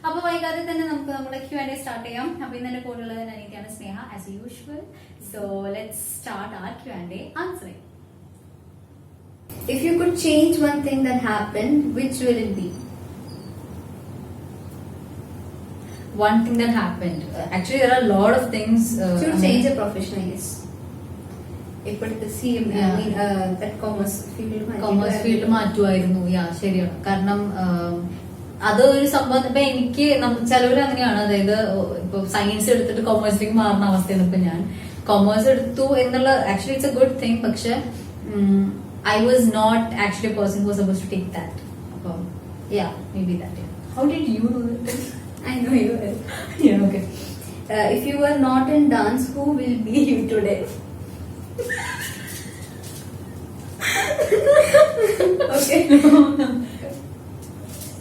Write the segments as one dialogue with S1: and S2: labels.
S1: അപ്പൊ വൈകാതെ തന്നെ നമുക്ക് നമ്മുടെ Q&A സ്റ്റാർട്ട് ചെയ്യാം. അപ്പൊ ഇന്നെ കൂടെയുള്ളത് എനിക്കാണ് Sneha as usual. So let's start our Q&A answering.
S2: If you could change one thing that happened, which will it be?
S1: One thing that happened. Actually, there are a lot of things.
S2: To change a profession, I guess. ഇപ്പോഴത്തെ commerce
S1: field മാറ്റുമായിരുന്നു. ശരിയാണ്. കാരണം അത് ഒരു സംഭവം. ഇപ്പൊ എനിക്ക് ചിലവർ അങ്ങനെയാണ്, അതായത് ഇപ്പൊ സയൻസ് എടുത്തിട്ട് കൊമേഴ്സിലേക്ക് മാറുന്ന അവസ്ഥയാണ്. ഇപ്പൊ ഞാൻ കൊമേഴ്സ് എടുത്തു എന്നുള്ള actually it's A good thing. പക്ഷെ I was not actually a person who was supposed to take that. Yeah, maybe that. How did you know that?
S2: I know you will.
S1: Yeah, okay.
S2: If you were not in dance, who will be you today? Okay.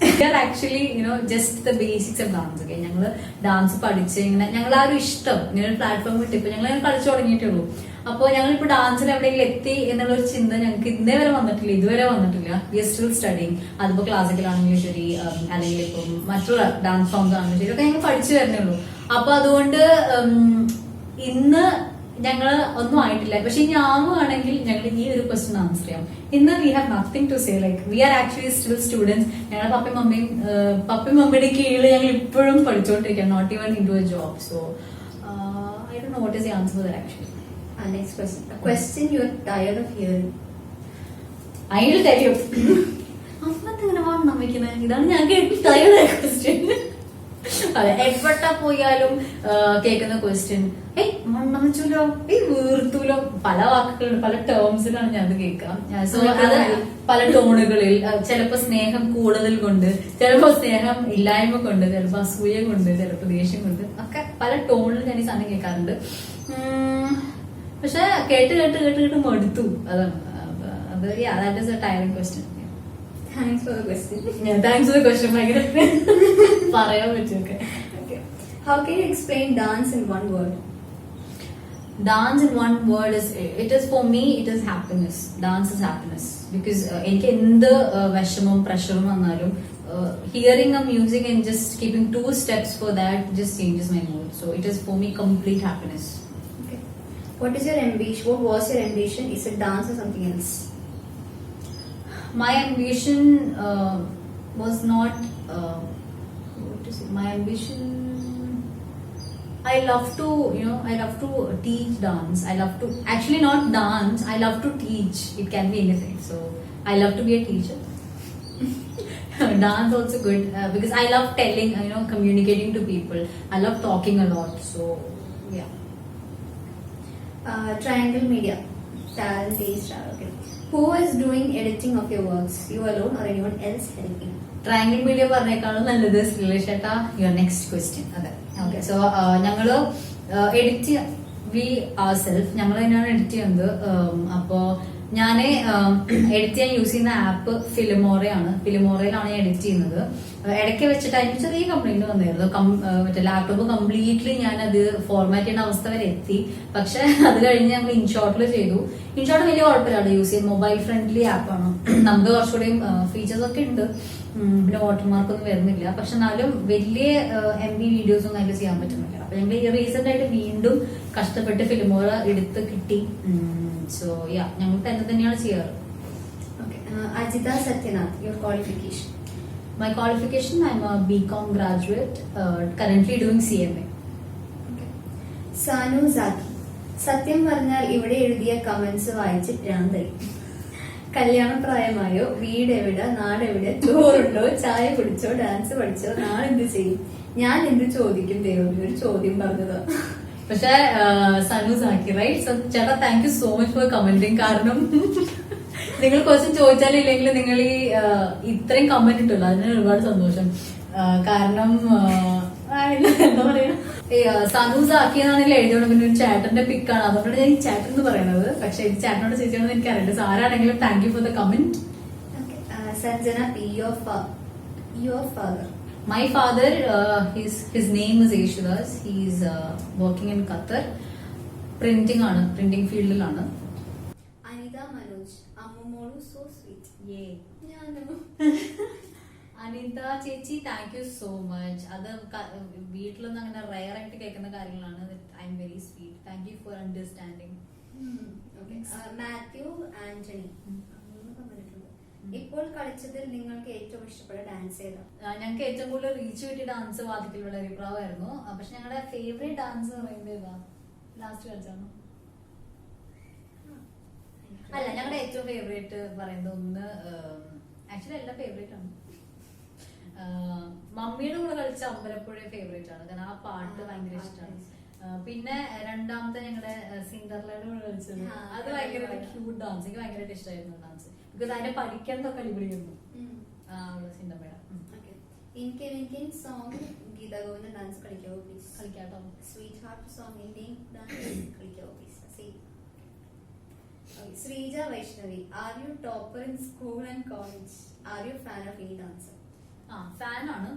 S1: We are actually, just the basics of dance. Okay, ഞങ്ങള് dance പഠിച്ച് ഇങ്ങനെ ഞങ്ങൾ ആ ഒരു ഇഷ്ടം ഇങ്ങനെ ഒരു platform കിട്ടിയപ്പോ ഞങ്ങൾ കളിച്ചു തുടങ്ങിയിട്ടേ ഉള്ളൂ. അപ്പൊ ഞങ്ങളിപ്പോ ഡാൻസിൽ എവിടെയെങ്കിലും എത്തി എന്നുള്ള ഒരു ചിന്ത ഞങ്ങൾക്ക് ഇതുവരെ വന്നിട്ടില്ല. We are still studying. അതിപ്പോ ക്ലാസിക്കൽ ആണെങ്കിലും ശരി, അല്ലെങ്കിൽ ഇപ്പം മറ്റുള്ള ഡാൻസ് ഫോംസ് ആണെങ്കിലും ശരി ഒക്കെ ഞങ്ങൾ പഠിച്ചു വരുന്നേ ഉള്ളൂ. അപ്പൊ അതുകൊണ്ട് ഇന്ന് ഞങ്ങള് ഒന്നും ആയിട്ടില്ല. പക്ഷെ ഇനി ആവുകയാണെങ്കിൽ ഞങ്ങൾ ഈ ഒരു ക്വസ്റ്റ്യൻ ആൻസർ ചെയ്യാം. ഇന്ന് we have nothing to say. Like we are actually still students. ഞങ്ങളുടെ പപ്പയും മമ്മിയുടെ കീഴിൽ ഞങ്ങൾ ഇപ്പോഴും പഠിച്ചുകൊണ്ടിരിക്കുകയാണ്. Not even into a job. So I don't know what is the answer for that actually.
S2: Next question. A question you are tired of hearing.
S1: I will tell you. അമ്മത്തിങ്ങനെ വണ്ണം വെക്കുന്നത് ഇതാണ് ഞാൻ ടയർഡ് ക്വസ്റ്റ്യൻ. അതെ, എവിടെ പോയാലും കേൾക്കുന്ന question, വണ്ണം വെച്ചല്ലോ, വീർത്തൂലോ, പല വാക്കുകളുണ്ട്, പല ടേംസിലാണ് ഞാൻ അത് കേൾക്കാം. സോ അത് പല ടോണുകളിൽ, ചിലപ്പോ സ്നേഹം കൂടുതൽ കൊണ്ട്, ചിലപ്പോ സ്നേഹം ഇല്ലായ്മ കൊണ്ട്, ചിലപ്പോ അസൂയ കൊണ്ട്, ചിലപ്പോ ദേഷ്യം കൊണ്ട്, ഒക്കെ പല ടോണിൽ ഞാൻ ഈ സാധനം കേൾക്കാറുണ്ട്. പക്ഷെ കേട്ട് മടുത്തു. അതാണ് അത്. that is a tiring question.
S2: Thanks for the question.
S1: Thanks for the question. ഭയങ്കര പറയാൻ പറ്റുമൊക്കെ.
S2: How can you explain dance in one word?
S1: Dance in one word is for me it is happiness. Dance is happiness. Because എനിക്ക് എന്ത് വിഷമവും പ്രഷറും വന്നാലും hearing a music and just keeping 2 steps for that just changes my mood. So it is for me complete happiness.
S2: What is your ambition? What was your ambition? Is it dance or something else?
S1: My ambition was not. What is it? My ambition. I love to teach dance. I love to actually not dance. I love to teach. It can be anything. So I love to be a teacher. Dance also good because I love telling. Communicating to people. I love talking a lot. So yeah.
S2: Triangle Media. Talent is okay. Who is doing editing of your works? You alone or anyone else helping?
S1: Triangle Media പറഞ്ഞേക്കാളും നല്ലത് ശ്രീലേഷേട്ടാ. Your next question. അതെ, okay. So ഞങ്ങള് edit ഞങ്ങൾ തന്നെയാണ് edit ചെയ്യുന്നത്. അപ്പോ ഞാന് എഡിറ്റ് ചെയ്യാൻ യൂസ് ചെയ്യുന്ന ആപ്പ് ഫിലിമോറയാണ്. ഫിലിമോറയിലാണ് ഞാൻ എഡിറ്റ് ചെയ്യുന്നത്. ഇടയ്ക്ക് വെച്ചിട്ട് അതിന് ചെറിയ കംപ്ലൈന്റ് വന്നായിരുന്നു. മറ്റേ ലാപ്ടോപ്പ് കംപ്ലീറ്റ്ലി ഞാൻ അത് ഫോർമാറ്റ് ചെയ്യുന്ന അവസ്ഥ വരെ എത്തി. പക്ഷെ അത് കഴിഞ്ഞ് ഞങ്ങൾ ഇൻഷോട്ടിൽ ചെയ്തു. ഇൻഷോട്ട് വലിയ കുഴപ്പമില്ലാണ്ട് യൂസ് ചെയ്യും. മൊബൈൽ ഫ്രണ്ട്ലി ആപ്പാണ്. നമുക്ക് കുറച്ചുകൂടെയും ഫീച്ചേഴ്സ് ഒക്കെ ഉണ്ട്. പിന്നെ വാട്ടർമാർക്കൊന്നും വരുന്നില്ല. പക്ഷെ എന്നാലും വലിയ MB വീഡിയോസ് ഒന്നും അതിൽ ചെയ്യാൻ പറ്റുന്നില്ല. അപ്പൊ ഞങ്ങൾ ഈ റീസെന്റ് ആയിട്ട് വീണ്ടും കഷ്ടപ്പെട്ട് ഫിലിമോറ എടുത്ത് കിട്ടി. സോ ഞങ്ങൾ തന്നെയാണ് ചെയ്യാറ്.
S2: Ajita Satyanath, your qualification?
S1: My qualification, I'm a BCom graduate, currently doing CMA.
S2: Sanu Zaki, സത്യം പറഞ്ഞാൽ ഇവിടെ എഴുതിയ കമന്റ്സ് വായിച്ച് ഭ്രാന്തായി. കല്യാണപ്രായമായോ, വീട് എവിടെ, നാടെവിടെ, ചോറുണ്ടോ, ചായ കുടിച്ചോ, ഡാൻസ് പഠിച്ചോ, നാളെന്ത് ചെയ്യും, ഞാൻ എന്ത് ചോദിക്കും, ദൈവം ഒരു ചോദ്യം പറഞ്ഞതാ.
S1: പക്ഷെ സനു സാക്കി റൈറ്റ്. ചേട്ടാ, thank you so much four commenting. കാരണം നിങ്ങൾ ക്വസ്റ്റ്യൻ ചോദിച്ചാലില്ലെങ്കിൽ നിങ്ങൾ ഈ ഇത്രയും കമന്റ് ഇട്ടുള്ളൂ, അതിന് ഒരുപാട് സന്തോഷം. കാരണം എന്താ പറയാ, സനൂസ് ആക്കിയെന്നാണെങ്കിൽ എഴുതിയോണ്ട് പിന്നെ ഒരു ചേട്ടന്റെ പിക്കാണ്. അതുകൊണ്ടാണ് ഞാൻ ഈ ചേട്ടൻ എന്ന് പറയുന്നത്. പക്ഷെ ഈ ചേട്ടനോട് ചോദിച്ചാണെന്ന് എനിക്ക് അറിയില്ല. സോ ആരാണെങ്കിലും thank you for the comment.
S2: Sanjana P, your father?
S1: My father, his name is Yeshudas. He is working in Qatar. Printing field ആണ്.
S2: Anita Manoj, Ammumolu so sweet.
S1: Yay.
S2: ഞാനോ?
S1: അനിത ചേച്ചി താങ്ക് യു സോ മച്ച്. അത് വീട്ടിലൊന്നും അങ്ങനെ rare ആയിട്ട് കേൾക്കുന്ന കാര്യങ്ങളാണ്. I am very sweet. Thank you for understanding.
S2: Mathew Antony പറഞ്ഞിട്ടുണ്ട്, ഇപ്പോൾ കളിച്ചതിൽ നിങ്ങൾക്ക് ഏറ്റവും ഇഷ്ടപ്പെട്ട ഡാൻസ് ഏതാ?
S1: ഞങ്ങൾക്ക് ഏറ്റവും കൂടുതൽ റീച്ച് കിട്ടിയ ഡാൻസ് വാതിക്കൽ വിളരിപ്രാവായിരുന്നു. പക്ഷെ ഞങ്ങളുടെ ഫേവറേറ്റ് ഡാൻസ് എന്ന് പറയുന്നത് ഏതാ? ലാസ്റ്റ് കളിച്ചാണോ? അല്ല, ഞങ്ങളുടെ ഏറ്റവും ഫേവറേറ്റ് പറയുന്നത് ഒന്ന് ആക്ച്വലി എല്ലാം ഫേവറേറ്റ് ആണ്. മമ്മിയുടെ കൂടെ കളിച്ച അമ്പലപ്പുഴ ഫേവറേറ്റ് ആണ്, കാരണം ആ പാട്ട് ഭയങ്കര ഇഷ്ടമാണ്. പിന്നെ രണ്ടാമത്തെ ഞങ്ങളുടെ സിൻഡർലയുടെ കൂടെ കളിച്ചത്, അത് ഭയങ്കര ക്യൂട്ട് ഡാൻസ്. എനിക്ക് ഭയങ്കരമായിട്ട് ഇഷ്ടമായിരുന്നു ഡാൻസ്, ബിക്കോസ് അതിനെ പഠിക്കാനൊക്കെ അടിപൊളിയായിരുന്നു. സിൻഡർലയുടെ
S2: Indian song Geetha Govindan dance കളിക്കാവോ പ്ലീസ്?
S1: കളിക്കാട്ടോ.
S2: Sweet heart song Indian dance കളിക്കാവോ please? Sreeja Vaishnavi, are you topper in school and college? Are you fan of any dancer?
S1: ഫാനാണ്.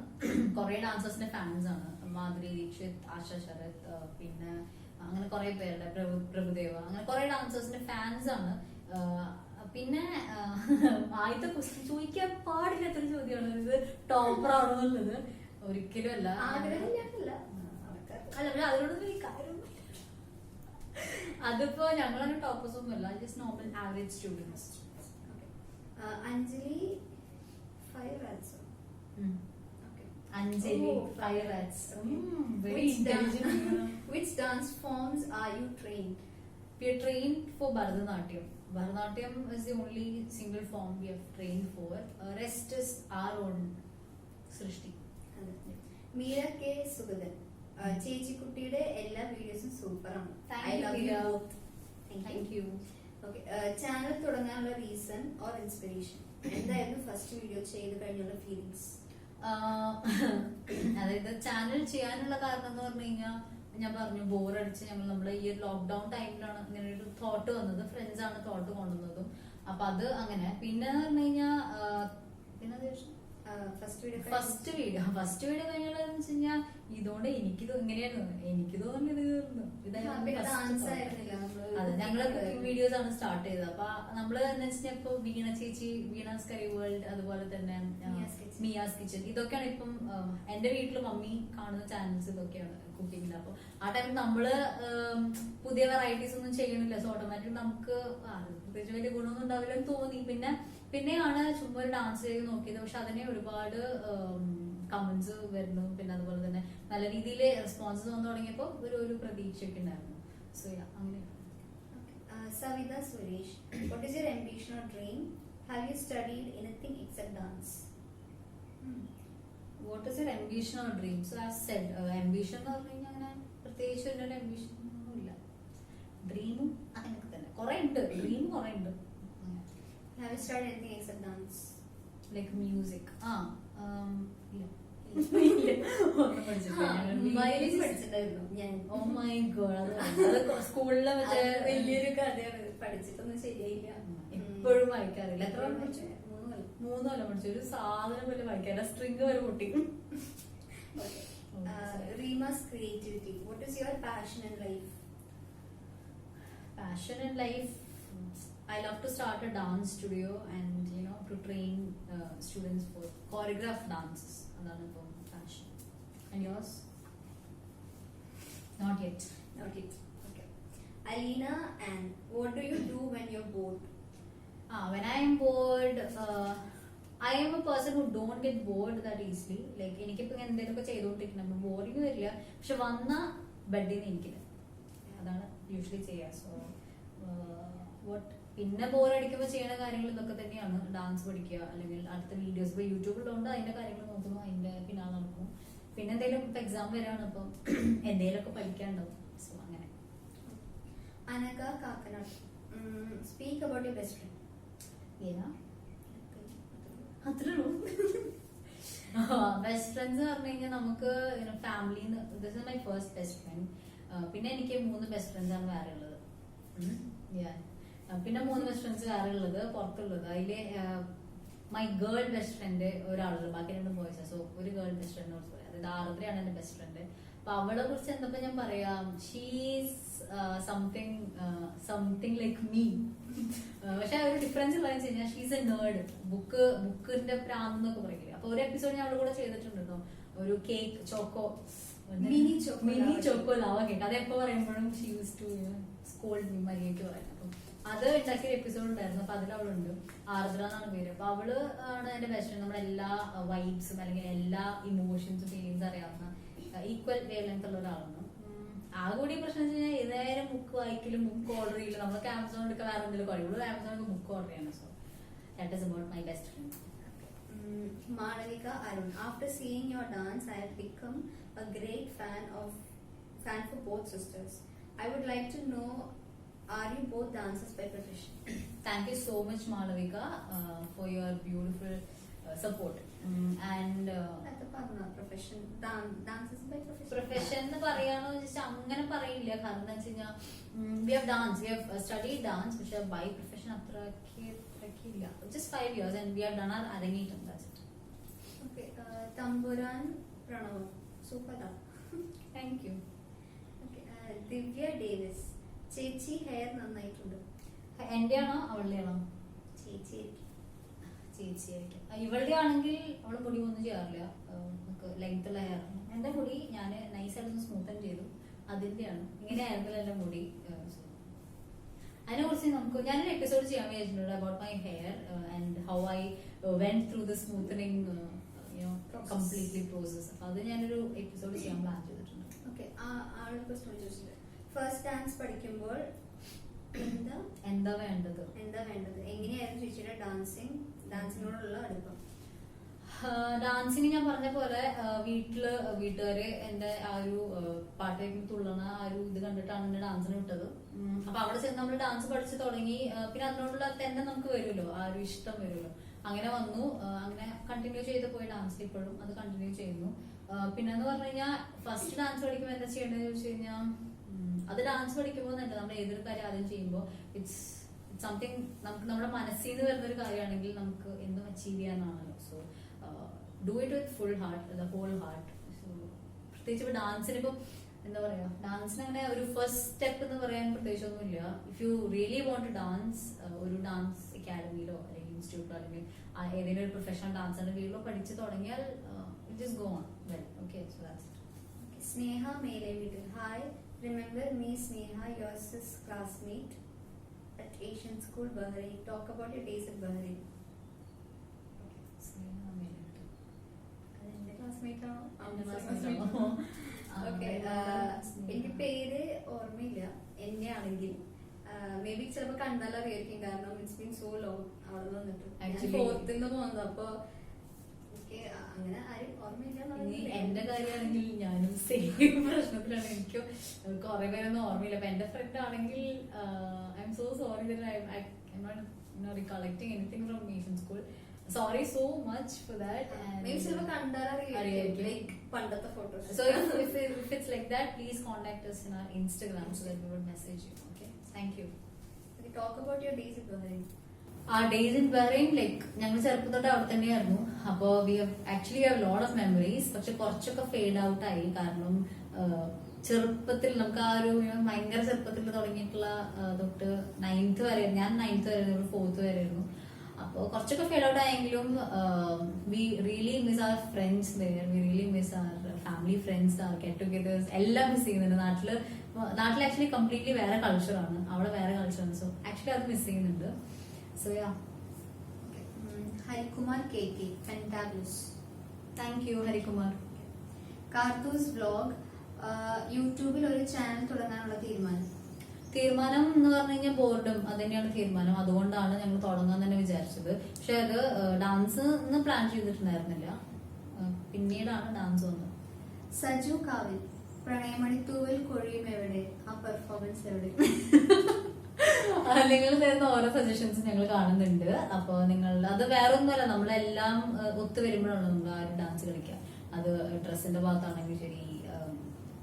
S1: കുറെ ഡാൻസേഴ്സിന്റെ ഫാൻസ് ആണ്. മാധുരി ദീക്ഷിത്, ആശ ശരത്, പിന്നെ അങ്ങനെ കുറെ പേരുടെ, പ്രഭുദേവ, അങ്ങനെ കുറെ ഡാൻസേഴ്സിന്റെ ഫാൻസ് ആണ്. പിന്നെ ആദ്യത്തെ ക്വസ്റ്റ്യൻ ചോദിക്കാൻ പാടില്ലാത്തൊരു ചോദ്യമാണ് ഇത്, ടോപ്പർ ആണോ എന്നുള്ളത്. ഒരിക്കലും അല്ല. അല്ല, അതിനോടൊന്നും ഈ കാര്യം അതിപ്പോ ഞങ്ങളൊരു ടോപ്പേഴ്സ് ഒന്നും അല്ല, just normal average students.
S2: Anjali 5 rats.
S1: Anjali 5 rats. Very intelligent.
S2: Which dance forms are you trained?
S1: We are trained for Bharatanatyam. Bharatanatyam is the only single form we have trained for. Rest is our own സൃഷ്ടി.
S2: Meera K Sugathan, ചേച്ചിക്കുട്ടിയുടെ എല്ലാ വീഡിയോസും സൂപ്പറാണ്.
S1: Thank you.
S2: Channel തുടങ്ങാനുള്ള reason or inspiration എന്തായിരുന്നു? First video ചെയ്ത് കഴിഞ്ഞുള്ള feelings?
S1: അതായത് channel ചെയ്യാനുള്ള കാരണം എന്ന് പറഞ്ഞു കഴിഞ്ഞാൽ, ഞാൻ പറഞ്ഞു ബോറടിച്ച് നമ്മള് ഈ ലോക്ക്ഡൌൺ ടൈമിലാണ് ഇങ്ങനെ ഒരു തോട്ട് വന്നത്. ഫ്രണ്ട്സ് ആണ് തോട്ട് കൊണ്ടുവന്നതും. അപ്പൊ അത് അങ്ങനെ. പിന്നെ പറഞ്ഞു കഴിഞ്ഞാൽ പിന്നെ ഫസ്റ്റ് വീഡിയോ കഴിഞ്ഞാലെന്ന് വെച്ച് കഴിഞ്ഞാൽ ഇതുകൊണ്ട് എനിക്ക് ഇങ്ങനെയായിരുന്നു, എനിക്ക് തോന്നുന്നത് അതെ, ഞങ്ങള് കുക്കിംഗ് വീഡിയോസ് ആണ് സ്റ്റാർട്ട് ചെയ്തത്. അപ്പൊ നമ്മള് എന്ന് വെച്ചാൽ ഇപ്പൊ വീണ ചേച്ചി, വീണാസ് കറി വേൾഡ്, അതുപോലെ തന്നെ മിയാസ് കിച്ചൺ, ഇതൊക്കെയാണ് ഇപ്പം എന്റെ വീട്ടില് മമ്മി കാണുന്ന ചാനൽസ് ഇതൊക്കെയാണ് കുക്കിങ്ങിൽ. അപ്പൊ ആ ടൈമിൽ നമ്മള് പുതിയ വെറൈറ്റീസ് ഒന്നും ചെയ്യണില്ല. സോ ഓട്ടോമാറ്റിക് നമുക്ക് പ്രത്യേകിച്ച് വലിയ ഗുണമൊന്നും ഉണ്ടാവില്ല എന്ന് തോന്നി. പിന്നെയാണ് ചുമ്മാ ഒരു ഡാൻസ് ചെയ്ത് നോക്കിയത്. പക്ഷെ അതിനെ ഒരുപാട് കമന്റ്സ് വരുന്നു. പിന്നെ അതുപോലെ തന്നെ നല്ല രീതിയിൽ റെസ്പോൺസ് വന്നു തുടങ്ങിയപ്പോ ഒരു പ്രതീക്ഷയൊക്കെ ഉണ്ടായിരുന്നു. സോ അങ്ങനെയാണ്.
S2: Savitha Suresh, what is your ambition or dream? Have you studied anything except dance?
S1: What is your ambition or dream? So I said ambition എന്ന് പറഞ്ഞു കഴിഞ്ഞാൽ അങ്ങനെ പ്രത്യേകിച്ച് ഒരു ambition ഒന്നും ഇല്ല. ഡ്രീമും അങ്ങനെയൊക്കെ തന്നെ കുറെ ഉണ്ട്. ഡ്രീം കുറെ ഉണ്ട്.
S2: Have you studied anything except dance?
S1: Like music? ഇല്ല. സ്കൂളില്
S2: വലിയൊരു കഥയാണ്, പഠിച്ചിട്ടൊന്നും ശരിയായില്ല.
S1: എപ്പോഴും വായിക്കാറില്ല. എത്ര പഠിച്ചു? 3 കൊല്ലം പഠിച്ചു. ഒരു സാധനം പോലെ വായിക്കാറില്ല. സ്ട്രിങ് വരെ പൊട്ടി.
S2: Reemas creativity, what is your passion in life?
S1: Passion in life, I love to start a dance studio and to train students for choreographed dances. Adana ipo passion. And yours? Not yet.
S2: Okay. Alina, and what do you do when you're bored?
S1: When I am bored, I am a person who don't get bored that easily. Like എനിക്കിപ്പോ എന്തെങ്കിലുമൊക്കെ ചെയ്തോണ്ടിരിക്കണം, boring വരില്ല. പക്ഷെ വന്ന ബെഡിൽ നിന്ന് എനിക്കില്ല. അതാണ് usually ചെയ്യുക. സോ പിന്നെ ബോറടിക്കുമ്പോൾ ചെയ്യുന്ന കാര്യങ്ങൾ ഇതൊക്കെ തന്നെയാണ്. ഡാൻസ് പഠിക്കുക, അല്ലെങ്കിൽ അടുത്ത വീഡിയോസ് ഇപ്പൊ യൂട്യൂബിലുണ്ട്, അതിന്റെ കാര്യങ്ങൾ നോക്കുന്നു, അതിന്റെ പിന്നാലെ നടക്കുന്നു. പിന്നെ എന്തെങ്കിലും എക്സാം വരാണ്, അപ്പം എന്തെങ്കിലുമൊക്കെ പഠിക്കാനുണ്ടാവും. സോ അങ്ങനെ.
S2: Anaka Kakkanad, speak about your best friend.
S1: അത്രയുള്ളൂ. ബെസ്റ്റ് ഫ്രണ്ട്സ് പറഞ്ഞു കഴിഞ്ഞാൽ നമുക്ക് ഫാമിലിന്ന്, this is my first best friend. പിന്നെ എനിക്ക് 3 ബെസ്റ്റ് ഫ്രണ്ട്സ് ആണ് വേറെ ഉള്ളത്. പിന്നെ 3 ബെസ്റ്റ് ഫ്രണ്ട്സ് വേറെ ഉള്ളത് പുറത്തുള്ളത്. അതില് മൈ ഗേൾ ബെസ്റ്റ് ഫ്രണ്ട് ഒരാളുള്ളത്, ബാക്കി 2 ബോയ്സ്. സോ ഒരു ഗേൾ ബെസ്റ്റ് ഫ്രണ്ട് ഓൾസോ. അതായത് ആർദ്രയാണ് എന്റെ ബെസ്റ്റ് ഫ്രണ്ട്. അപ്പൊ അവളെ കുറിച്ച് എന്തപ്പോ ഞാൻ പറയാം, ഷീസ് സംതിങ് ലൈക്ക് മീ. പക്ഷെ ഒരു ഡിഫറൻസ് ഉള്ളതെന്ന് വെച്ച് കഴിഞ്ഞാൽ ഷീസ് എ നേർഡ്. ബുക്കിന്റെ പ്രാന്ത് എന്നൊക്കെ പറയില്ലേ. അപ്പൊ ഒരു എപ്പിസോഡ് ഞാൻ അവളുടെ കൂടെ ചെയ്തിട്ടുണ്ട് കേട്ടോ. ഒരു cake choco mini choco lava cake. അത് എപ്പോ പറയുമ്പോഴും she use to scold me മര്യാദയ്ക്ക് പറയാൻ. അപ്പം അത് ഉണ്ടാക്കിയ എപ്പിസോഡ് ഉണ്ടായിരുന്നു. അപ്പൊ അതിൽ അവളുണ്ട്, ആർദ്ര എന്നാണ് പേര്. അപ്പൊ അവള് ആണ് എന്റെ ബെസ്റ്റ് ഫ്രണ്ട്. നമ്മുടെ എല്ലാ വൈബ്സും അല്ലെങ്കിൽ എല്ലാ ഇമോഷൻസും ഫീലിങ്സും അറിയാവുന്ന ഈക്വൽ വേവ് ലെങ്ത് ഉള്ള ഒരാളാണ്. ആ കൂടി പ്രശ്നം വെച്ച് കഴിഞ്ഞാൽ ഏതായാലും ബുക്ക് വായിക്കലും ബുക്ക് ഓർഡർ ചെയ്യലും. നമുക്ക് ആമസോണിലൊക്കെ വേറെ എന്തെങ്കിലും കഴിയുള്ളൂ, ആമസോണിൽ ബുക്ക് ഓർഡർ ചെയ്യണം. So that is about my best friend.
S2: Malavika Arun, after seeing your dance, I have become a great fan for both sisters. I would like to know, are you both dancers by profession?
S1: Thank you so much, Malavika, for your beautiful support. And
S2: അത് പറഞ്ഞ profession dances by
S1: profession എന്ന് പറയാണോ ചോദിച്ചാൽ അങ്ങനെ പറയില്ല. കാരണം എന്താ വെച്ച് കഴിഞ്ഞാൽ വി ഹാവ് സ്റ്റഡി ഡാൻസ്, പക്ഷെ ബൈ പ്രൊഫഷൻ അത്രക്കില്ല. Just 5 years and we have done our അരങ്ങേറ്റം. That's it.
S2: Okay. Thampuran Pranav, super.
S1: Thank you.
S2: Divya Davis, ചേച്ചി ഹെയർ നന്നായിട്ടുണ്ട്.
S1: എന്റെ ആണോ അവളുടെയാണോ?
S2: ചേച്ചി
S1: ചേച്ചിയായിരിക്കും. ഇവളുടെ ആണെങ്കിൽ അവള് മുടി ഒന്നും ചെയ്യാറില്ല, നമുക്ക് ലെങ്ത് ഉള്ള ഹെയർ. എന്റെ മുടി ഞാൻ നൈസായിട്ടൊന്ന് സ്മൂത്തൻ ചെയ്തു, അതിന്റെയാണ്. ഇങ്ങനെയായിരുന്നില്ല എന്റെ മുടി. അതിനെ കുറിച്ച് ഞാനൊരു എപ്പിസോഡ് ചെയ്യാൻ വിചാരിച്ചിട്ടുണ്ട് about my hair and how I went through the smoothening completely process. അപ്പൊ അത് ഞാനൊരു എപ്പിസോഡ് ചെയ്യാൻ പ്ലാൻ ചെയ്തിട്ടുണ്ട്.
S2: ഓക്കെ. ആളൊരു ക്വസ്റ്റ്യൻ ചോദിച്ചിട്ടുണ്ട്. ഫസ്റ്റ് ഡാൻസ് പഠിക്കുമ്പോൾ
S1: എന്താ വേണ്ടത്?
S2: എങ്ങനെയായിരുന്നു ചേച്ചിയുടെ ഡാൻസിനോടുള്ള അടുപ്പം?
S1: ഡാൻസിന് ഞാൻ പറഞ്ഞ പോലെ വീട്ടുകാര് എന്റെ ആ ഒരു പാട്ടേക്ക് തുള്ളണ ആ ഒരു ഇത് കണ്ടിട്ടാണ് എന്റെ ഡാൻസിന് വിട്ടത്. അപ്പൊ അവിടെ ചെന്ന് നമ്മൾ ഡാൻസ് പഠിച്ചു തുടങ്ങി. പിന്നെ അതിനോടുള്ള തന്നെ നമുക്ക് വരുമല്ലോ, ആ ഒരു ഇഷ്ടം വരുമല്ലോ. അങ്ങനെ വന്നു, അങ്ങനെ കണ്ടിന്യൂ ചെയ്ത് പോയി ഡാൻസിൽ. ഇപ്പോഴും അത് കണ്ടിന്യൂ ചെയ്യുന്നു. പിന്നെന്ന് പറഞ്ഞു കഴിഞ്ഞാൽ ഫസ്റ്റ് ഡാൻസ് പഠിക്കുമ്പോൾ എന്താ ചെയ്യേണ്ടതെന്ന് ചോദിച്ചു കഴിഞ്ഞാൽ, അത് ഡാൻസ് പഠിക്കുമ്പോൾ തന്നെ നമ്മൾ ഏതൊരു കാര്യം ആദ്യം ചെയ്യുമ്പോൾ ഇറ്റ്സ് സംതിങ് നമുക്ക് നമ്മുടെ മനസ്സിൽ നിന്ന് വരുന്ന ഒരു കാര്യമാണെങ്കിൽ നമുക്ക് എന്തും അച്ചീവ് ചെയ്യാനാണല്ലോ. So do it with full heart, the whole heart. So പ്രത്യേകിച്ച് ഇപ്പൊ ഡാൻസിന് ഇപ്പം എന്താ പറയാ, ഡാൻസിന് അങ്ങനെ ഒരു ഫസ്റ്റ് സ്റ്റെപ്പ് എന്ന് പറയാൻ പ്രത്യേകിച്ച് ഒന്നുമില്ല. If you really want to dance, ഒരു ഡാൻസ് അക്കാഡമിയിലോ അല്ലെങ്കിൽ ഇൻസ്റ്റിറ്റ്യൂട്ടിലോ അല്ലെങ്കിൽ ഏതെങ്കിലും ഒരു പ്രൊഫഷണൽ ഡാൻസറിന്റെ വീട്ടിലോ പഠിച്ചു തുടങ്ങിയാൽ it just go on well. Okay, so that's it.
S2: Sneha മേലെ വീട്ടിൽ, hi, remember me Sneha, your sis classmate at Asian School, Bahrain. Talk about your days at Bahrain. അതെന്റെ ക്ലാസ്മേറ്റ് ആണോ? ഓക്കെ. എനിക്ക് പേര് ഓർമ്മയില്ല. എന്നെ ആണെങ്കിൽ മേ ബി ചിലപ്പോ കണ്ടാൽ അറിയായിരിക്കും, കാരണം ഇറ്റ്സ് ബീൻ സോ ലോങ് അവിടെ വന്നിട്ട്. ഫോർത്തിൽ പോകുന്നത്. അപ്പൊ അങ്ങനെ ആരും ഓർമ്മയില്ല.
S1: എന്റെ കാര്യമാണെങ്കിൽ ഞാനും സെയിം പ്രശ്നത്തിലാണ്. എനിക്ക് കുറെ പേരൊന്നും ഓർമ്മയില്ല. അപ്പൊ എന്റെ ഫ്രണ്ട് ആണെങ്കിൽ I'm so sorry that I'm not recollecting anything from Asian school. Sorry so much for that.
S2: ചിലപ്പോ കണ്ടാൽ അറിയായിരിക്കും പണ്ടത്തെ photos.
S1: So if it's like that, please contact us in our Instagram so that we would message you. Okay, thank you.
S2: Okay, talk about your days at Bahrain.
S1: ആ days in Bahrain, like ഞങ്ങൾ ചെറുപ്പത്തോട്ട് അവിടെ തന്നെയായിരുന്നു. അപ്പോ we have lot of memories. പക്ഷെ കുറച്ചൊക്കെ fade out ആയി. കാരണം ചെറുപ്പത്തിൽ നമുക്ക് ആ ഒരു ഭയങ്കര ചെറുപ്പത്തിൽ തുടങ്ങിയിട്ടുള്ള തൊട്ട് 9th വരെ, ഞാൻ 9th വരെ, 4th വരെ ആയിരുന്നു. അപ്പൊ കുറച്ചൊക്കെ ഫെയ്ഡ് ഔട്ട് ആയെങ്കിലും we really miss our friends there, we really miss our family friends, our get togethers എല്ലാം മിസ് ചെയ്യുന്നുണ്ട്. നാട്ടിൽ ആക്ച്വലി കംപ്ലീറ്റ്ലി വേറെ കൾച്ചറാണ്, അവിടെ വേറെ കൾച്ചറാണ്. സോ ആക്ച്വലി അത് മിസ് ചെയ്യുന്നുണ്ട്. So yeah.
S2: Okay. Harikumar KK, fantabulous.
S1: Thank you, Harikumar.
S2: Karthus vlog, യൂട്യൂബിൽ ഒരു ചാനൽ തുടങ്ങാനുള്ള
S1: തീരുമാനം എന്ന് പറഞ്ഞു കഴിഞ്ഞാൽ ബോർഡും അത് തന്നെയാണ് തീരുമാനം. അതുകൊണ്ടാണ് ഞങ്ങൾ തുടങ്ങാൻ തന്നെ വിചാരിച്ചത്. പക്ഷെ അത് ഡാൻസ് ഒന്നും പ്ലാൻ ചെയ്തിട്ടുണ്ടായിരുന്നില്ല, പിന്നീടാണ് ഡാൻസ് വന്നത്.
S2: സജു കാവിൽ, പ്രണയമണിത്തൂവൽ കൊഴിയും എവിടെ, ആ പെർഫോമൻസ് എവിടെ?
S1: നിങ്ങൾ തരുന്ന ഓരോ സജഷൻസും ഞങ്ങൾ കാണുന്നുണ്ട്. അപ്പൊ നിങ്ങൾ അത് വേറെ ഒന്നുമല്ല, നമ്മളെല്ലാം ഒത്തുവരുമ്പോഴാണ് നമ്മൾ ആ ഒരു ഡാൻസ് കളിക്കുക. അത് ഡ്രസ്സിന്റെ ഭാഗത്താണെങ്കിലും ശരി,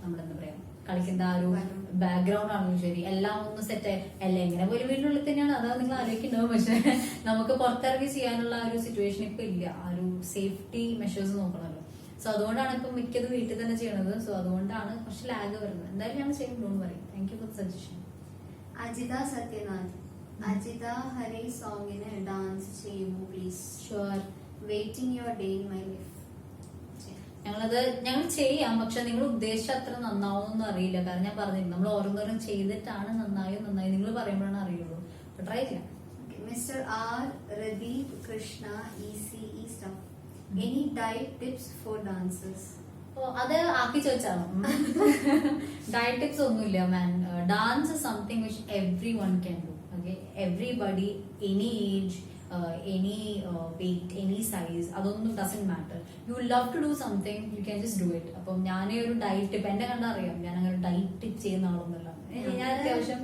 S1: നമ്മളെന്താ പറയാ കളിക്കുന്ന ആ ഒരു ബാക്ക്ഗ്രൗണ്ട് ആണെങ്കിലും ശരി, എല്ലാം ഒന്ന് സെറ്റ് എല്ലാം എങ്ങനെ പോലും വീട്ടിനുള്ളിൽ തന്നെയാണ്. അതാണ് നിങ്ങൾ ആലോചിക്കുന്നുണ്ടാവും. പക്ഷെ നമുക്ക് പുറത്തിറങ്ങി ചെയ്യാനുള്ള ഒരു സിറ്റുവേഷൻ ഇപ്പൊ ഇല്ല. ആ ഒരു സേഫ്റ്റി മെഷേഴ്സ് നോക്കണമല്ലോ. സോ അതുകൊണ്ടാണ് ഇപ്പൊ മിക്കത് വീട്ടിൽ തന്നെ ചെയ്യണത്. സോ അതുകൊണ്ടാണ് കുറച്ച് ലാഗ് വരുന്നത്. എന്തായാലും ഞങ്ങൾ ചെയ്യും. Don't worry. Thank you for the suggestion.
S2: Ajitha Sathyanath, Ajitha Hari സോങ്ങിന് ഡാൻസ് ചെയ്യുമോ please?
S1: Sure.
S2: Waiting your day in my life.
S1: ഞങ്ങൾ ചെയ്യാം, പക്ഷെ നിങ്ങൾ ഉദ്ദേശിച്ച അത്ര നന്നാവുമെന്ന് അറിയില്ല. കാരണം ഞാൻ പറഞ്ഞില്ല, നമ്മൾ ഓരോന്നോരം ചെയ്തിട്ടാണ് നന്നായി നിങ്ങൾ പറയുമ്പോഴാണ് അറിയുള്ളൂ. ട്രൈ ചെയ്യാം.
S2: Mister R Radeep Krishna ECE stuff. Any diet tips for dancers?
S1: അത് ആക്കി ചോദിച്ചാണോ? ഡയറ്റ് ടിപ്സ് ഒന്നുമില്ല man. Dance is something which everyone can do. Okay, everybody, any age, any weight, any size, അതൊന്നും doesn't matter. You love to do something, you can just do it. അപ്പം ഞാൻ ഒരു diet tip എന്നെ കണ്ടാ അറിയാം, ഞാൻ അങ്ങനെ diet tip ചെയ്യുന്ന ആളൊന്നുമല്ല. ഞാൻ അത്യാവശ്യം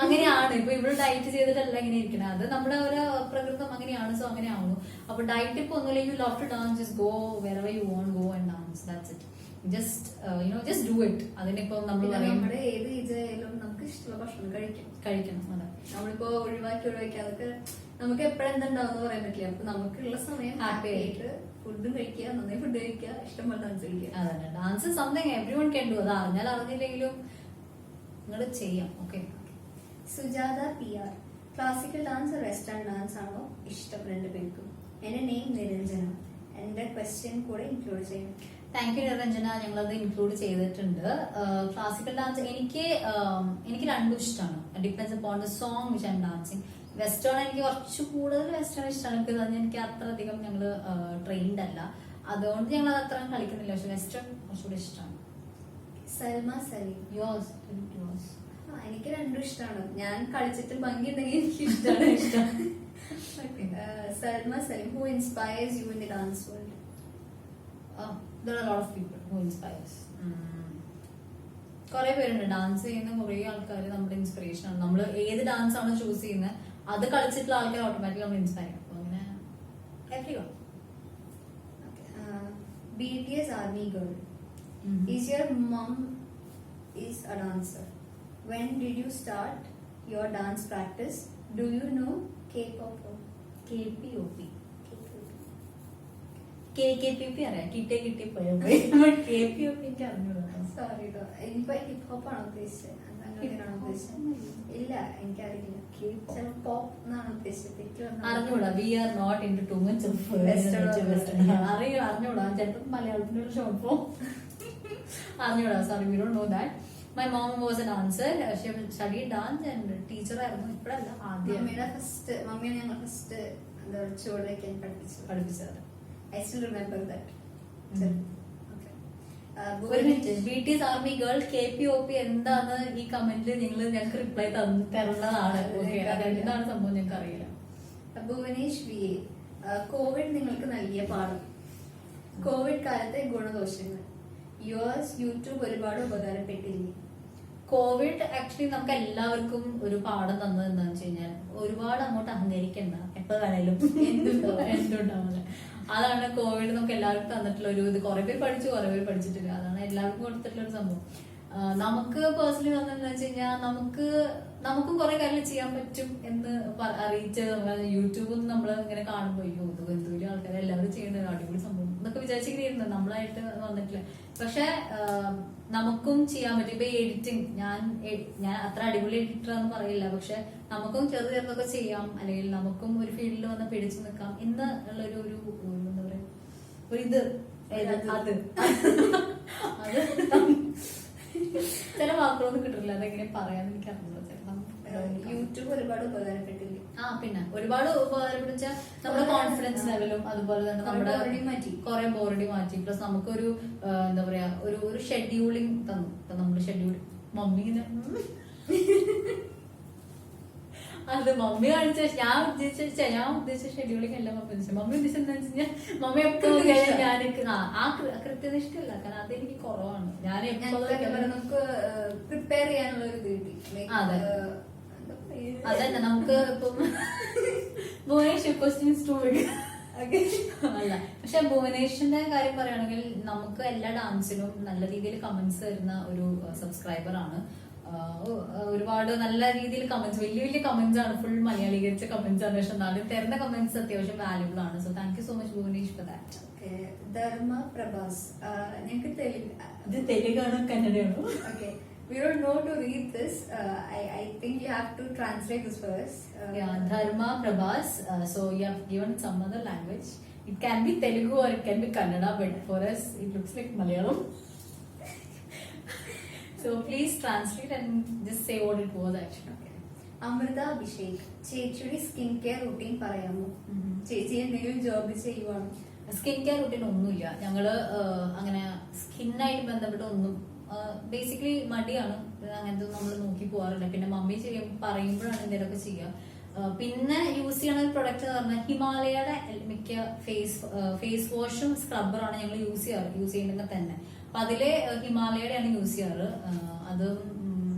S1: അങ്ങനെയാണ്. ഇപ്പൊ ഇവിടെ ഡയറ്റ് ചെയ്തിട്ടല്ല ഇങ്ങനെ ഇരിക്കണേ, അത് നമ്മുടെ ഒരു പ്രകൃതം അങ്ങനെയാണ്. സോ അങ്ങനെ ആവുന്നു. അപ്പൊ ഡയറ്റ് ടിപ്പ് ഒന്നുമില്ല. You love to dance, just go wherever you want, go and dance. That's it. Just do it. അതിനിപ്പോ നമ്മൾ
S2: നമ്മുടെ ഏത് ഏജ് ആയാലും നമുക്ക് ഇഷ്ടമുള്ള ഭക്ഷണം കഴിക്കണം.
S1: അതെ,
S2: നമ്മളിപ്പോ ഒഴിവാക്കി അതൊക്കെ നമുക്ക് എപ്പോഴെന്തുണ്ടാവും പറയാൻ പറ്റില്ല. അപ്പൊ നമുക്കുള്ള സമയം ഹാപ്പി ആയിട്ട് ഫുഡും കഴിക്കുക, നന്നായി ഫുഡ് കഴിക്കുക, ഇഷ്ടംപോലെ ഡാൻസ് കളിക്കുക.
S1: അതെ, dance something every one can do. അത് അറിഞ്ഞാൽ അറിഞ്ഞില്ലെങ്കിലും നിങ്ങൾ ചെയ്യാം. Okay.
S2: Sujatha PR. Classical dance western dance ആണോ ഇഷ്ടം രണ്ടുപേർക്കും? എന്റെ നെയിം നിരഞ്ജന. എന്റെ ക്വസ്റ്റ്യൻ കൂടെ ഇൻക്ലൂഡ് ചെയ്യണം.
S1: താങ്ക് യു നിരഞ്ജന, ഞങ്ങളത് ഇൻക്ലൂഡ് ചെയ്തിട്ടുണ്ട്. ക്ലാസിക്കൽ ഡാൻസ് എനിക്ക് രണ്ടും ഇഷ്ടമാണ്. Depends upon the song which I M dancing. Western എനിക്ക് കുറച്ച് കൂടുതൽ വെസ്റ്റേൺ ഇഷ്ടമാണ്. എനിക്ക് അത്ര അധികം ഞങ്ങള് ട്രെയിൻഡ് അല്ല, അതുകൊണ്ട് ഞങ്ങൾ അത് അത്ര കളിക്കുന്നില്ല. പക്ഷെ വെസ്റ്റേൺ കുറച്ചുകൂടി ഇഷ്ടമാണ്.
S2: സൽമ സലീം.
S1: യോസ്.
S2: എനിക്ക് രണ്ടും ഇഷ്ടമാണ്. ഞാൻ കളിച്ചിട്ട് ഭംഗി ഉണ്ടെങ്കിൽ എനിക്ക് ഇഷ്ടമാണ്. Salma Saleem. Who inspires you in the dance world?
S1: There are a lot of people who inspires. കുറെ പേരുണ്ട് ഡാൻസ് ചെയ്യുന്ന കുറെ ആൾക്കാർ നമ്മുടെ ഇൻസ്പിറേഷൻ ആണ്. നമ്മൾ ഏത് ഡാൻസ് ആണോ ചൂസ് ചെയ്യുന്നത് അത് കളിച്ചിട്ടുള്ള ആൾക്കാർ ഓട്ടോമാറ്റിക്കലി നമ്മൾ ഇൻസ്പയർ ചെയ്യും. അപ്പൊ അങ്ങനെ everyone.
S2: BTS Army Girl. Is your mom is a dancer? When did you start your dance practice? Do you know K-pop?
S1: KPOP. KKPP അറിയാം. കിട്ടി പോയി. KPOP എനിക്ക് അറിഞ്ഞൂടാ.
S2: സോറി കേട്ടോ. ഇനിയിപ്പോ ഹിപ്പ് ഹോപ്പ് ആണോ ഉദ്ദേശിച്ചത്? ഇല്ല, എനിക്കറിയില്ല. ചിലപ്പോ പോപ്പ് എന്നാണ് ഉദ്ദേശിച്ചത്.
S1: അറിഞ്ഞൂടാ. We are not in too much of western. അറിഞ്ഞൂടാ. ചിലപ്പോൾ മലയാളത്തിന്റെ ഒരു ഷോർട്ട് ഫോം അറിഞ്ഞൂടാ. Sorry, we don't know that. My mom was a dancer. She studied dance and teacher ആയിരുന്നു. ഇപ്പോഴല്ല, ആദ്യം
S2: മമ്മിയാണ് ഞങ്ങൾ ഫസ്റ്റ് ചുവട് വയ്ക്കാൻ
S1: പഠിപ്പിച്ചത്.
S2: I still remember that.
S1: ഒരു minute. BTS army girl KPOP എന്താന്ന് ഈ കമന്റിൽ നിങ്ങൾ ഞങ്ങൾക്ക് റിപ്ലൈ തരുന്നതാണ്. ഓക്കെ, അതെന്താണ് സംഭവം ഞങ്ങൾക്ക് അറിയില്ല.
S2: ഭുവനേഷ് VA. കോവിഡ് നിങ്ങൾക്ക് നൽകിയ പാഠം. കോവിഡ് കാലത്തെ ഗുണദോഷങ്ങൾ. യൂട്യൂബ് ഒരുപാട് ഉപകാരപ്പെട്ടില്ലേ?
S1: കോവിഡ് ആക്ച്വലി നമുക്ക് എല്ലാവർക്കും ഒരു പാഠം തന്നത് എന്താണെന്ന് വെച്ച് കഴിഞ്ഞാൽ ഒരുപാട് അങ്ങോട്ട് അഹങ്കരിക്കണ്ട. എപ്പോ വേണേലും എന്തുണ്ടാവില്ല. അതാണ് കോവിഡ് നമുക്ക് എല്ലാവർക്കും തന്നിട്ടുള്ള ഒരു ഇത്. കുറെ പേര് പഠിച്ചു, കുറെ പേര് പഠിച്ചിട്ടില്ല. അതാണ് എല്ലാവർക്കും കൊടുത്തിട്ടുള്ള ഒരു സംഭവം. നമുക്ക് പേഴ്സണലി വന്നതെന്ന് വെച്ച് കഴിഞ്ഞാൽ നമുക്കും കുറെ കാര്യങ്ങൾ ചെയ്യാൻ പറ്റും എന്ന് അറിയിച്ച് യൂട്യൂബിൽ നമ്മൾ ഇങ്ങനെ കാണുമ്പോൾ അയ്യോ ഇത് എന്തോരം ആൾക്കാർ എല്ലാവരും ചെയ്യുന്ന അടിപൊളി സംഭവം എന്നൊക്കെ വിചാരിച്ചിരിക്കുന്നു. നമ്മളായിട്ട് വന്നിട്ടില്ല. പക്ഷെ നമുക്കും ചെയ്യാൻ പറ്റും. ഇപ്പൊ ഈ എഡിറ്റിംഗ് ഞാൻ അത്ര അടിപൊളി എഡിറ്റർ എന്ന് പറയില്ല, പക്ഷെ നമുക്കും ചെറുതൊക്കെ ചെയ്യാം. അല്ലെങ്കിൽ നമുക്കും ഒരു ഫീൽഡിൽ വന്ന് പിടിച്ചു നിൽക്കാം എന്ന് ഉള്ളൊരു എന്താ പറയാ ഒരു ഇത് അത് ചില വാക്കുകളൊന്നും കിട്ടില്ല. അതെങ്ങനെ പറയാൻ എനിക്ക് അറിഞ്ഞു.
S2: യൂട്യൂബ് ഒരുപാട് ഉപകാരപ്പെട്ടില്ലേ?
S1: പിന്നെ ഒരുപാട് ഉപകാരപ്പെടുച്ച നമ്മുടെ കോൺഫിഡൻസ് ലെവലും അതുപോലെ തന്നെ നമ്മുടെ കുറെ ബോറടി മാറ്റി. പ്ലസ് നമുക്കൊരു എന്താ പറയാ ഒരു ഷെഡ്യൂളിങ് തന്നു. ഇപ്പൊ നമ്മുടെ ഷെഡ്യൂൾ മമ്മി അത് മമ്മി കാണിച്ച ഞാൻ ഉദ്ദേശിച്ച ഷെഡ്യൂളിങ് അല്ല മമ്മി ഉദ്ദേശിച്ചത്. മമ്മി ഉദ്ദേശിച്ചെന്ന് വെച്ച് കഴിഞ്ഞാൽ മമ്മി എപ്പോഴും ഞാൻ ആ കൃത്യനിഷ്ഠയില്ല. കാരണം അതെനിക്ക് കുറവാണ്. ഞാൻ
S2: നമുക്ക് പ്രിപ്പയർ ചെയ്യാനുള്ള ഒരു
S1: അതെ അതന്നെ. നമുക്ക് ഇപ്പം ഭുവനേഷ് ക്വസ്റ്റ്യൻസ് അല്ല, പക്ഷെ ഭുവനേഷിന്റെ കാര്യം പറയുകയാണെങ്കിൽ നമുക്ക് എല്ലാ ഡാൻസിനും നല്ല രീതിയിൽ കമന്റ്സ് തരുന്ന ഒരു സബ്സ്ക്രൈബർ ആണ്. ഒരുപാട് നല്ല രീതിയിൽ കമന്റ്സ്, വലിയ കമന്റ്സ് ആണ്. ഫുൾ മലയാളീകരിച്ച കമന്റ്സ് ആണ്. പക്ഷെ എന്നാലും തരുന്ന കമന്റ്സ് അത്യാവശ്യം വാല്യൂബിൾ ആണ്. So thank you so much Bhuvanesh for that.
S2: Dharma Prabhas. ഞങ്ങൾക്ക്
S1: ഇത് തെലുങ്കാണോ കന്നഡയാണോ?
S2: Okay. we don't know to read this. I think you have to translate this first.
S1: Yeah, Dharma Prabhas. So you have given some other language. It can be Telugu or it can be Kannada, but for us it looks like Malayalam. So please translate and just say what it was actually.
S2: Amritha Abhishek, ചേച്ചിയുടെ skin care routine പറയാമോ? ചേച്ചി എന്തെങ്കിലും job ചെയ്യുവാണോ?
S1: Skin care routine ഒന്നുമില്ല. ഞങ്ങള് അങ്ങനെ സ്കിന്നായിട്ട് ബന്ധപ്പെട്ട ഒന്നും ബേസിക്കലി മടിയാണ്, അങ്ങനത്തെ നമ്മൾ നോക്കി പോകാറില്ല. പിന്നെ മമ്മി പറയുമ്പോഴാണ് എന്തെങ്കിലുമൊക്കെ ചെയ്യുക. പിന്നെ യൂസ് ചെയ്യണ ഒരു പ്രൊഡക്റ്റ് എന്ന് പറഞ്ഞാൽ ഹിമാലയയുടെ മിക്ക ഫേസ് വാഷും സ്ക്രബ്ബറാണ് ഞങ്ങൾ യൂസ് ചെയ്യുന്നത് തന്നെ. അപ്പൊ അതില് ഹിമാലയയുടെയാണ് യൂസ് ചെയ്യാറ്. അത്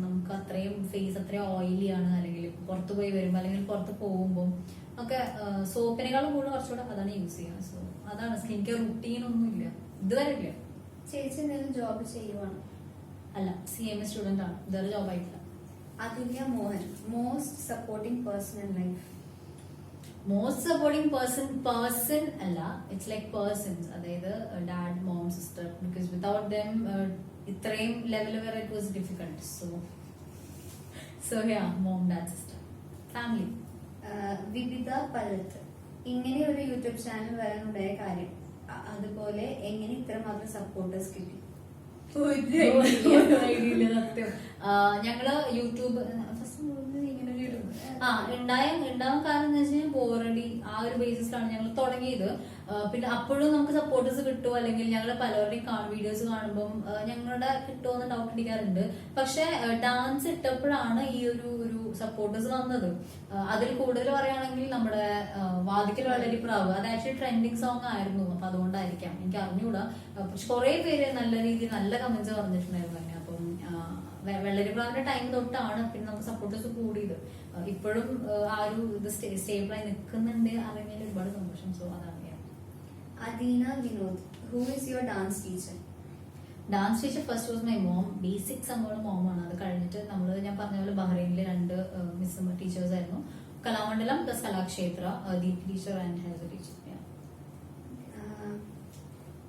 S1: നമുക്ക് അത്രയും ഫേസ് അത്രയും ഓയിലി ആണ്, അല്ലെങ്കിൽ പുറത്ത് പോയി വരുമ്പോൾ അല്ലെങ്കിൽ പുറത്ത് പോകുമ്പോൾ ഒക്കെ സോപ്പിനേക്കാളും കൂടുതൽ കുറച്ചുകൂടെ അതാണ് യൂസ് ചെയ്യുക. സോ അതാണ് സ്കിൻ കെയർ റുട്ടീൻ ഒന്നും ഇല്ല, ഇതുവരെ ഇല്ല.
S2: ചേച്ചി എന്തെങ്കിലും ജോബ് ചെയ്യുവാണ്?
S1: അല്ല, CMA സ്റ്റുഡന്റ് ആണ്, ഇതൊരു ജോബ് ആയിട്ടില്ല.
S2: Athulya Mohan, most supporting person in life?
S1: Most supporting person അല്ല, ഇറ്റ്സ് ലൈക്ക് പേഴ്സൺസ്, അതായത് dad, mom, sister. Because without them ഇത്രയും ലെവൽ വരെ it was difficult. So mom, dad, sister, family.
S2: വിവിധ പലത്ത്, ഇങ്ങനെ ഒരു യൂട്യൂബ് ചാനൽ വരാനുണ്ടായ കാര്യം, അതുപോലെ എങ്ങനെ ഇത്രമാത്രം സപ്പോർട്ടേഴ്സ് കിട്ടി?
S1: സത്യം. ഞങ്ങള് യൂട്യൂബ് ഉണ്ടാവാൻ കാരണം എന്ന് വെച്ചാൽ ബോറടി ആ ഒരു ബേസിസിലാണ് ഞങ്ങൾ തുടങ്ങിയത്. പിന്നെ അപ്പോഴും നമുക്ക് സപ്പോർട്ടേഴ്സ് കിട്ടുമോ, അല്ലെങ്കിൽ ഞങ്ങൾ പലരുടെയും വീഡിയോസ് കാണുമ്പോൾ ഞങ്ങളുടെ കിട്ടുമോ എന്ന് ഡൗട്ട് അടിക്കാറുണ്ട്. പക്ഷെ ഡാൻസ് ഇട്ടപ്പോഴാണ് ഈ ഒരു സപ്പോർട്ടേഴ്സ് വന്നത്. അതിൽ കൂടുതൽ പറയുകയാണെങ്കിൽ നമ്മുടെ വാദിക്കൽ വളരെ പ്രാവ്, അത് ആക്ച്വലി ട്രെൻഡിങ് സോങ് ആയിരുന്നു. അപ്പൊ അതുകൊണ്ടായിരിക്കാം, എനിക്ക് അറിഞ്ഞുകൂടാ. പക്ഷെ കുറെ പേര് നല്ല രീതിയിൽ നല്ല കമന്റ്സ് പറഞ്ഞിട്ടുണ്ടായിരുന്നു തന്നെ. അപ്പം വെള്ളരിപ്രാവിന്റെ ടൈം തൊട്ടാണ് പിന്നെ നമുക്ക് സപ്പോർട്ടേഴ്സ് കൂടിയത്. ഇപ്പോഴും ആ ഒരു ഇത് സ്റ്റേബിളായി നിൽക്കുന്നുണ്ട്, അറിഞ്ഞാൽ ഒരുപാട് സന്തോഷം. സോ അതാണ്.
S2: Adeena Vinod, who is your dance teacher?
S1: Dance teacher first was my mom. Basic സംഭവം മോമാണ്. അത് കഴിഞ്ഞിട്ട് ഞാൻ പറഞ്ഞ പോലെ ബഹ്റൈനിലെ 2 മിസ് ടീച്ചേഴ്സ് ആയിരുന്നു. Kalamandalam plus Kalakshetra, Deep teacher and ഹെൽസ teacher.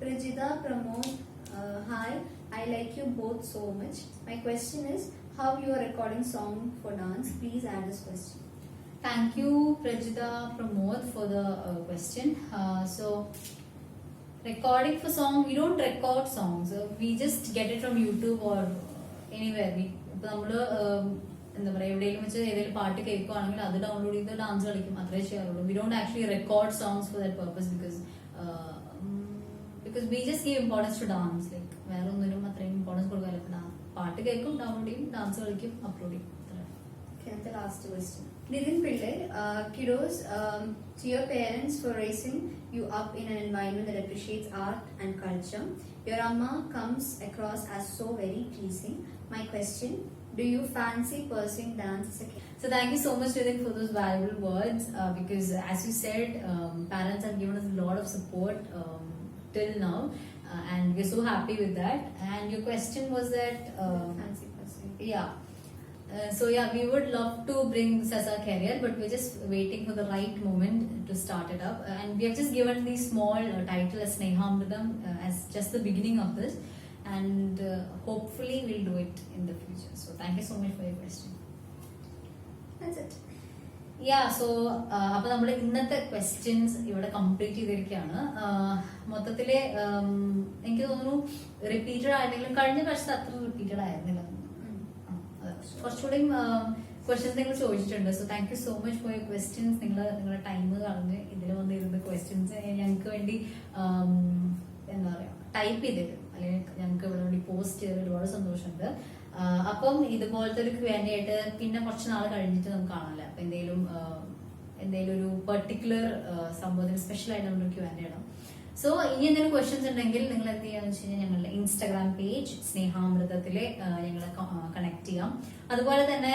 S2: Prajitha Pramod, hi, I like you both so much. My question is, how you are recording song for dance? Please add this question.
S1: Thank you, Prajita Pramod, for the question. So, recording for song, we don't record songs. We just get it from YouTube or anywhere. ഇപ്പൊ നമ്മള് എന്താ പറയാ, എവിടെയെങ്കിലും വെച്ച് ഏതെങ്കിലും പാട്ട് കേൾക്കുവാണെങ്കിൽ അത് download ചെയ്ത് ഡാൻസ് കളിക്കും, അത്രേ ചെയ്യാറുള്ളൂ. We don't actually record songs for that purpose because we just give importance to dance. Like വേറെ ഒന്നിനും അത്രയും ഇമ്പോർട്ടൻസ് കൊടുക്കാറില്ല. പാട്ട് കേൾക്കും, ഡൗൺലോഡ് ചെയ്യും, ഡാൻസ് കളിക്കും, അപ്ലോഡ് ചെയ്യും.
S2: The last question. Nidhin Pillai, kiddos, to your parents for raising you up in an environment that appreciates art and culture. Your amma comes across as so very pleasing. My question, do you fancy pursuing dance as a kid?
S1: So thank you so much, Nidhin, for those valuable words. Because as you said, parents have given us a lot of support till now. And we're so happy with that. And your question was that
S2: Fancy pursuing.
S1: Yeah. So we would love to bring this as our career, but we're just waiting for the right moment to start it up. And we have just given the small title as Snehamridam as just the beginning of this, and hopefully we'll do it in the future. So thank you so much for your question.
S2: That's it.
S1: So അപ്പൊ നമ്മൾ ഇന്നത്തെ questions ഇവിടെ complete ചെയ്തിരിക്കുകയാണ്. മൊത്തത്തില് എനിക്ക് തോന്നുന്നു repeated ആയിട്ടെങ്കിലും കഴിഞ്ഞ പ്രാവശ്യത്തെ അത്ര റിപ്പീറ്റഡ് ആയിരുന്നില്ല, കുറച്ചുകൂടി ക്വസ്റ്റ്യൻസ് നിങ്ങൾ ചോദിച്ചിട്ടുണ്ട്. So thank you so much for your questions. നിങ്ങളുടെ ടൈം കളഞ്ഞ് ഇതിൽ വന്നിരുന്ന ക്വസ്റ്റ്യൻസ് ഞങ്ങൾക്ക് വേണ്ടി എന്താ പറയാ ടൈപ്പ് ചെയ്തത്, അല്ലെങ്കിൽ ഞങ്ങൾക്ക് ഇവിടെ വേണ്ടി പോസ്റ്റ് ചെയ്തത് ഒരുപാട് സന്തോഷമുണ്ട്. അപ്പം ഇതുപോലത്തെ ഒരു Q&A ആയിട്ട് പിന്നെ കുറച്ച് നാൾ കഴിഞ്ഞിട്ട് നമുക്ക് കാണാമല്ലോ. അപ്പൊ എന്തെങ്കിലും ഒരു പെർട്ടിക്കുലർ സംഭവത്തിന് സ്പെഷ്യൽ ആയിട്ട് നമ്മൾ Q&A ഇടാം. സോ ഇനി എന്തെങ്കിലും ക്വസ്റ്റ്യൻസ് ഉണ്ടെങ്കിൽ നിങ്ങൾ എന്ത് ചെയ്യാന്ന് വെച്ച് കഴിഞ്ഞാൽ ഞങ്ങളുടെ ഇൻസ്റ്റാഗ്രാം പേജ് സ്നേഹാമൃതത്തിലെ ഞങ്ങളെ കണക്ട് ചെയ്യാം. അതുപോലെ തന്നെ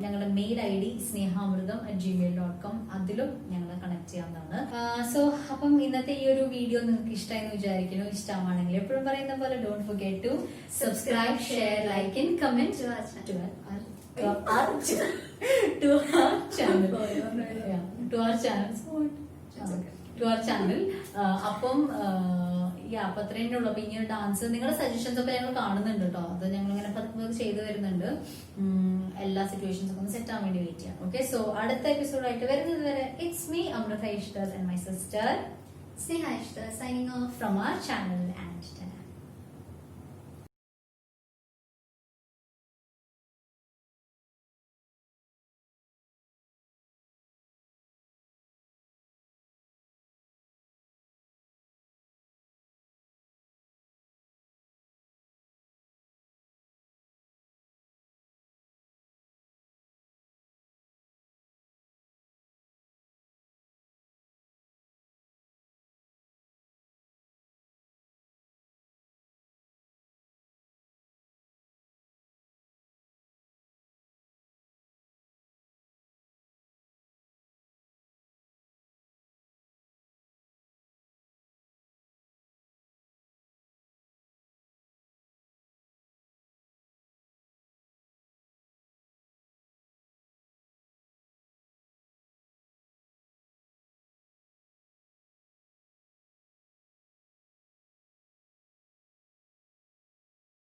S1: ഞങ്ങളുടെ മെയിൽ ID snehamridam@gmail.com, അതിലും ഞങ്ങളെ കണക്ട് ചെയ്യാവുന്നതാണ്. സോ അപ്പം ഇന്നത്തെ ഈ ഒരു വീഡിയോ നിങ്ങൾക്ക് ഇഷ്ടമായെന്ന് വിചാരിക്കുന്നു. ഇഷ്ടമാണെങ്കിൽ എപ്പോഴും പറയുന്ന പോലെ don't forget to subscribe, share, like and comment to our channel. അപ്പം അപ്പൊ അത്രേ ഉള്ളൂ. അപ്പൊ ഇനി ഡാൻസ് നിങ്ങളുടെ സജഷൻസ് ഒക്കെ ഞങ്ങൾ കാണുന്നുണ്ട് കേട്ടോ. അത് ഞങ്ങൾ ഇങ്ങനെ പതുക്കെ ചെയ്തു വരുന്നുണ്ട്. എല്ലാ സിറ്റുവേഷൻസ് ഒക്കെ ഒന്ന് സെറ്റ് ആവാൻ വേണ്ടി വെയിറ്റ് ചെയ്യാം. ഓക്കെ, സോ അടുത്ത എപ്പിസോഡായിട്ട് വരുന്നത് വരെ ഇറ്റ്സ് മീ അമൃത ഇഷ്താസ് and my sister
S2: Sneha Ishtar signing off
S1: from our channel and